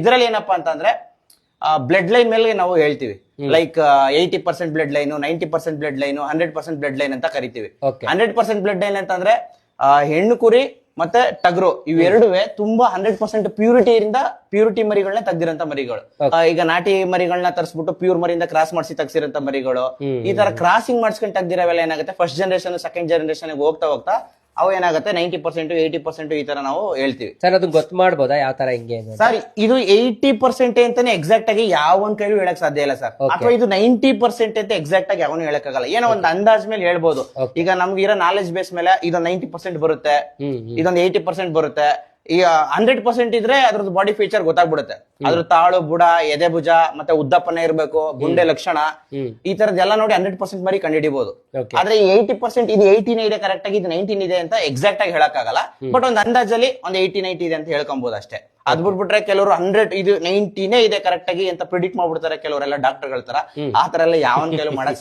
ಇದರಲ್ಲಿ ಏನಪ್ಪಾ ಅಂತಂದ್ರೆ ಬ್ಲಡ್ ಲೈನ್ ಮೇಲೆ ನಾವು ಹೇಳ್ತೀವಿ like 80% blood line, 90% blood line, 100% blood line ಅಂತ ಕರಿತೀವಿ. 100% ಬ್ಲಡ್ ಲೈನ್ ಅಂತಂದ್ರೆ ಹೆಣ್ಣು ಕುರಿ ಮತ್ತೆ ಟಗರು ಇವೆರಡುವೆ ತುಂಬಾ 100% ಪ್ಯೂರಿಟಿ ಮರಿಗಳನ್ನ ತೆಗ್ದಿರಂತ ಮರಿಗಳು. ಈಗ ನಾಟಿ ಮರಿಗಳನ್ನ ತರಿಸ್ಬಿಟ್ಟು ಪ್ಯೂರ್ ಮರಿಯಿಂದ ಕ್ರಾಸ್ ಮಾಡಿಸಿ ತೆಗ್ಸಿರಂತ ಮರಿಗಳು, ಈ ತರ ಕ್ರಾಸಿಂಗ್ ಮಾಡಿಸ್ಕೊಂಡು ತೆಗ್ದಿರೋವೆಲ್ಲ ಏನಾಗುತ್ತೆ ಫಸ್ಟ್ ಜನರೇಷನ್ ಸೆಕೆಂಡ್ ಜನರೇಷನ್ ಹೋಗ್ತಾ ಹೋಗ್ತಾ ಅವು ಏನಾಗುತ್ತೆ 90% 80% ಈ ತರ ನಾವು ಹೇಳ್ತೀವಿ. ಸರ್ ಅದು ಗೊತ್ತು ಮಾಡ್ಬೋದಾ ಯಾವ ತರ ಹಿಂಗೆ ಸರ್? ಇದು 80% ಅಂತಾನೆ ಎಕ್ಸಾಕ್ಟ್ ಆಗಿ ಯಾವ ಒಂದ್ ಕೈಲೂ ಹೇಳಕ್ ಸಾಧ್ಯ ಇಲ್ಲ ಸರ್. ಅಥವಾ ಇದು 90% ಅಂತ ಎಕ್ಸಾಕ್ಟ್ ಆಗಿ ಯಾವನು ಹೇಳಕ್ಕಾಗಲ್ಲ. ಏನೋ ಒಂದ್ ಅಂದಾಜ್ ಮೇಲೆ ಹೇಳ್ಬೋದು. ಈಗ ನಮ್ಗೆ ಇರೋ ನಾಲೆಜ್ ಬೇಸ್ ಮೇಲೆ ಇದೊಂದು 90% ಬರುತ್ತೆ, ಇದೊಂದು 80% ಬರುತ್ತೆ. ಈಗ 100% ಇದ್ರೆ ಅದ್ರದ್ದು ಬಾಡಿ ಫೀಚರ್ ಗೊತ್ತಾಗ್ಬಿಡುತ್ತೆ. ಅದ್ರ ತಾಳು, ಬುಡ, ಎದೆ ಭುಜ ಮತ್ತೆ ಉದ್ದಪ್ಪನೇ ಇರ್ಬೇಕು, ಗುಂಡೆ ಲಕ್ಷಣ, ಈ ತರದ್ದೆಲ್ಲ ನೋಡಿ 100% ಮರಿ ಕಂಡುಹಿಡಿಬಹುದು. ಆದ್ರೆ ಈ 80% ಇದು 80 ಇದೆ ಕರೆಕ್ಟ್ ಆಗಿ, ಇದು 19 ಇದೆ ಅಂತ ಎಕ್ಸಾಕ್ಟ್ ಆಗಿ ಹೇಳಕ್ಕಾಗಲ್ಲ. ಬಟ್ ಒಂದ್ ಅಂದಾಜಲ್ಲಿ ಒಂದ್ 80-90 ಇದೆ ಅಂತ ಹೇಳ್ಕೊಬಹುದು ಅಷ್ಟೇ. ಅದ್ ಬಿಟ್ಬಿಟ್ರೆ ಕೆಲವರು 100 ಇದು 90 ಇದೆ ಕರೆಕ್ಟ್ ಆಗಿ ಅಂತ ಪ್ರಿಡಿಕ್ಟ್ ಮಾಡ್ಬಿಡ್ತಾರೆ ಕೆಲವರೆಲ್ಲ ಡಾಕ್ಟರ್ಗಳ ತರ. ಆ ತರ ಎಲ್ಲ ಯಾವನ್ ಕೆಲವು ಮಾಡಕ್